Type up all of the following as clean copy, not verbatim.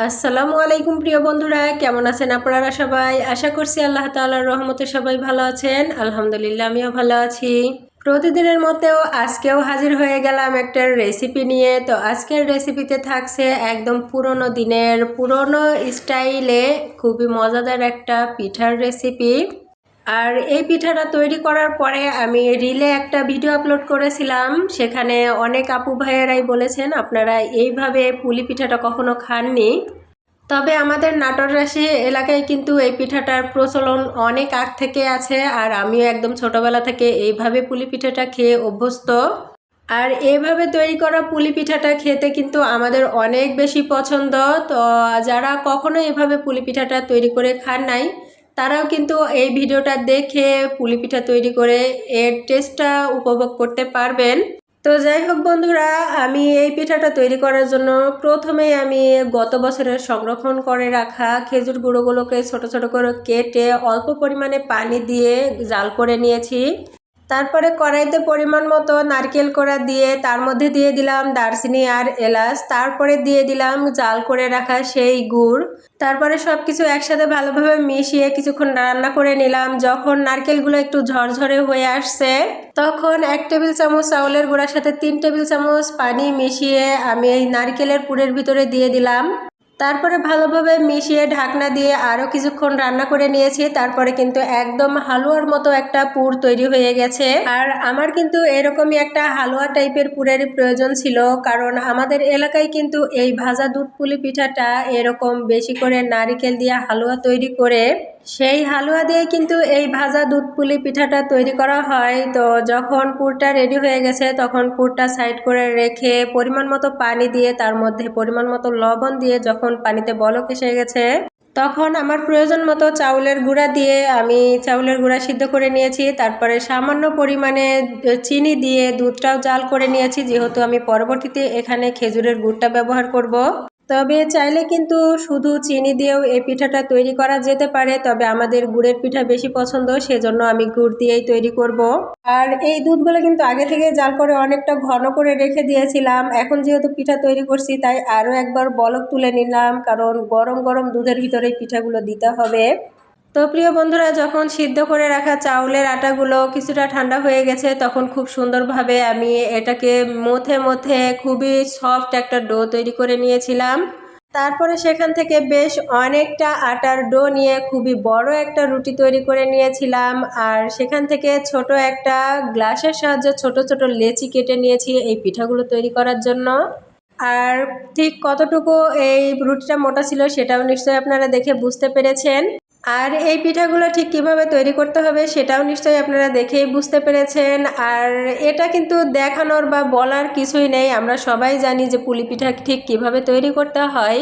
আসসালামু আলাইকুম প্রিয় বন্ধুরা, কেমন আছেন আপনারা সবাই? আশা করছি আল্লাহ তাআলার রহমতে সবাই ভালো আছেন। আলহামদুলিল্লাহ, আমিও ভালো আছি। প্রতিদিনের মতেও আজকেও হাজির হয়ে গেলাম একটা রেসিপি নিয়ে। তো আজকের রেসিপিতে থাকছে একদম পুরনো দিনের পুরনো স্টাইলে খুবই মজাদার একটা পিঠার রেসিপি। আর এই পিঠাটা তৈরি করার পরে আমি রিলে একটা ভিডিও আপলোড করেছিলাম। সেখানে অনেক আপু ভাইয়েরাই বলেছেন আপনারা এইভাবে পুলি পিঠাটা কখনো খাননি। তবে আমাদের নাটোররাশি এলাকায় কিন্তু এই পিঠাটার প্রচলন অনেক আগ থেকে আছে, আর আমিও একদম ছোটবেলা থেকে এইভাবে পুলি পিঠাটা খেয়ে অভ্যস্ত। আর এইভাবে তৈরি করা পুলি পিঠাটা খেতে কিন্তু আমাদের অনেক বেশি পছন্দ। তো যারা কখনো এভাবে পুলি পিঠাটা তৈরি করে খান নাই, তারাও কিন্তু এই ভিডিওটা দেখে পুলি পিঠা তৈরি করে এর টেস্টটা উপভোগ করতে পারবেন। তো যাই হোক বন্ধুরা, আমি এই পিঠাটা তৈরি করার জন্য প্রথমেই আমি গত বছরের সংরক্ষণ করে রাখা খেজুর গুঁড়োগুলোকে ছোট ছোট করে কেটে অল্প পরিমাণে পানি দিয়ে জাল করে নিয়েছি। তারপরে কড়াইতে পরিমাণ মতো নারকেল কোড়া দিয়ে তার মধ্যে দিয়ে দিলাম দারচিনি আর এলাচ, তারপরে দিয়ে দিলাম জাল করে রাখা সেই গুড়। তারপরে সব কিছু একসাথে ভালোভাবে মিশিয়ে কিছুক্ষণ রান্না করে নিলাম। যখন নারকেলগুলো একটু ঝরঝরে হয়ে আসছে, তখন 1 টেবিল চামচ চাউলের গুঁড়ার সাথে 3 টেবিল চামচ পানি মিশিয়ে আমি এই নারকেলের পুরের ভিতরে দিয়ে দিলাম। তারপরে ভালোভাবে মিশিয়ে ঢাকনা দিয়ে আরও কিছুক্ষণ রান্না করে নিয়েছি। তারপরে কিন্তু একদম হালুয়ার মতো একটা পুর তৈরি হয়ে গেছে। আর আমার কিন্তু এরকমই একটা হালুয়া টাইপের পুরের প্রয়োজন ছিল, কারণ আমাদের এলাকায় কিন্তু এই ভাজা দুধ পুলি পিঠাটা এরকম বেশি করে নারিকেল দিয়ে হালুয়া তৈরি করে, সেই হালুয়া দিয়ে কিন্তু এই ভাজা দুধ পুলি পিঠাটা তৈরি করা হয়। তো যখন পুরটা রেডি হয়ে গেছে, তখন পুরটা সাইড করে রেখে পরিমাণ মতো পানি দিয়ে তার মধ্যে পরিমাণ মতো লবণ দিয়ে যখন পানিতে বলক এসে গেছে, তখন আমার প্রয়োজন মতো চাউলের গুঁড়া দিয়ে আমি চাউলের গুঁড়া সিদ্ধ করে নিয়েছি। তারপরে সামান্য পরিমাণে চিনি দিয়ে দুধটাও জাল করে নিয়েছি, যেহেতু আমি পরবর্তীতে এখানে খেজুরের গুড়টা ব্যবহার করব। তবে চাইলে কিন্তু শুধু চিনি দিয়েও এই পিঠাটা তৈরি করা যেতে পারে, তবে আমাদের গুড়ের পিঠা বেশি পছন্দ, সেজন্য আমি গুড় দিয়েই তৈরি করব। আর এই দুধগুলো কিন্তু আগে থেকে জাল করে অনেকটা ঘন করে রেখে দিয়েছিলাম। এখন যেহেতু পিঠা তৈরি করছি, তাই আরও একবার বলক তুলে নিলাম, কারণ গরম গরম দুধের ভিতরে পিঠাগুলো দিতে হবে। তো প্রিয় বন্ধুরা, যখন সিদ্ধ করে রাখা চাউলের আটাগুলো কিছুটা ঠান্ডা হয়ে গেছে, তখন খুব সুন্দরভাবে আমি এটাকে মথে মথে খুবই সফট একটা ডো তৈরি করে নিয়েছিলাম। তারপরে সেখান থেকে বেশ অনেকটা আটার ডো নিয়ে খুবই বড় একটা রুটি তৈরি করে নিয়েছিলাম। আর সেখান থেকে ছোট একটা গ্লাসের সাহায্যে ছোট ছোট লেচি কেটে নিয়েছি এই পিঠাগুলো তৈরি করার জন্য। আর ঠিক কতটুকু এই রুটিটা মোটা ছিল সেটাও নিশ্চয়ই আপনারা দেখে বুঝতে পেরেছেন। আর এই পিঠাগুলো ঠিক কিভাবে তৈরি করতে হবে সেটাও নিশ্চয়ই আপনারা দেখেই বুঝতে পেরেছেন। আর এটা কিন্তু দেখানোর বা বলার কিছুই নেই, আমরা সবাই জানি যে পুলি পিঠা ঠিক কিভাবে তৈরি করতে হয়।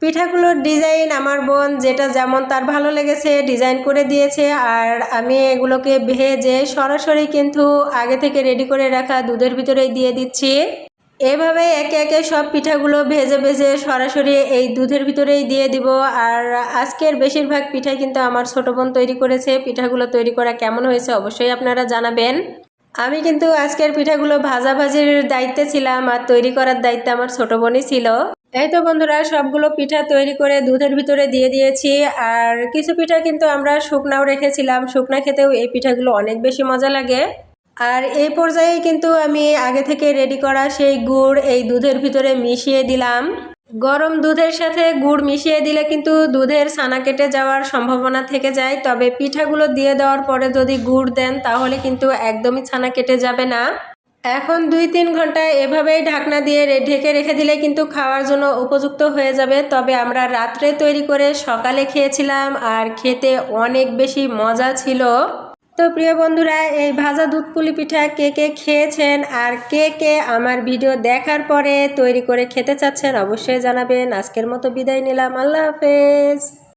পিঠাগুলোর ডিজাইন আমার বোন যেটা যেমন তার ভালো লেগেছে ডিজাইন করে দিয়েছে, আর আমি এগুলোকে ভেজে সরাসরি কিন্তু আগে থেকে রেডি করে রাখা দুধের ভিতরেই দিয়ে দিচ্ছি। এভাবে একে একে সব পিঠাগুলো ভেজে ভেজে সরাসরি এই দুধের ভিতরেই দিয়ে দিব। আর আজকের বেশিরভাগ পিঠাই কিন্তু আমার ছোট বোন তৈরি করেছে। পিঠাগুলো তৈরি করা কেমন হয়েছে অবশ্যই আপনারা জানাবেন। আমি কিন্তু আজকের পিঠাগুলো ভাজাভাজির দায়িত্বে ছিলাম, আর তৈরি করার দায়িত্ব আমার ছোট বোনই ছিল। এই তো বন্ধুরা, সবগুলো পিঠা তৈরি করে দুধের ভিতরে দিয়ে দিয়েছি। আর কিছু পিঠা কিন্তু আমরা শুকনাও রেখেছিলাম, শুকনা খেতেও এই পিঠাগুলো অনেক বেশি মজা লাগে। আর এই পর্যায়ে কিন্তু আমি আগে থেকে রেডি করা সেই গুড় এই দুধের ভিতরে মিশিয়ে দিলাম। গরম দুধের সাথে গুড় মিশিয়ে দিলে কিন্তু দুধের ছানা কেটে যাওয়ার সম্ভাবনা থেকে যায়, তবে পিঠাগুলো দিয়ে দেওয়ার পরে যদি গুড় দেন তাহলে কিন্তু একদমই ছানা কেটে যাবে না। এখন 2-3 ঘন্টা এভাবেই ঢাকনা দিয়ে ঢেকে রেখে দিলে কিন্তু খাওয়ার জন্য উপযুক্ত হয়ে যাবে। তবে আমরা রাত্রে তৈরি করে সকালে খেয়েছিলাম, আর খেতে অনেক বেশি মজা ছিল। তো প্রিয় বন্ধুরা, এই ভাজা দুধ পুলি পিঠা কে কে খেয়েছেন আর কে কে আমার ভিডিও দেখার পরে তৈরি করে খেতে চাচ্ছেন অবশ্যই জানাবেন। আজকের মতো বিদায় নিলাম, আল্লাহ হাফেজ।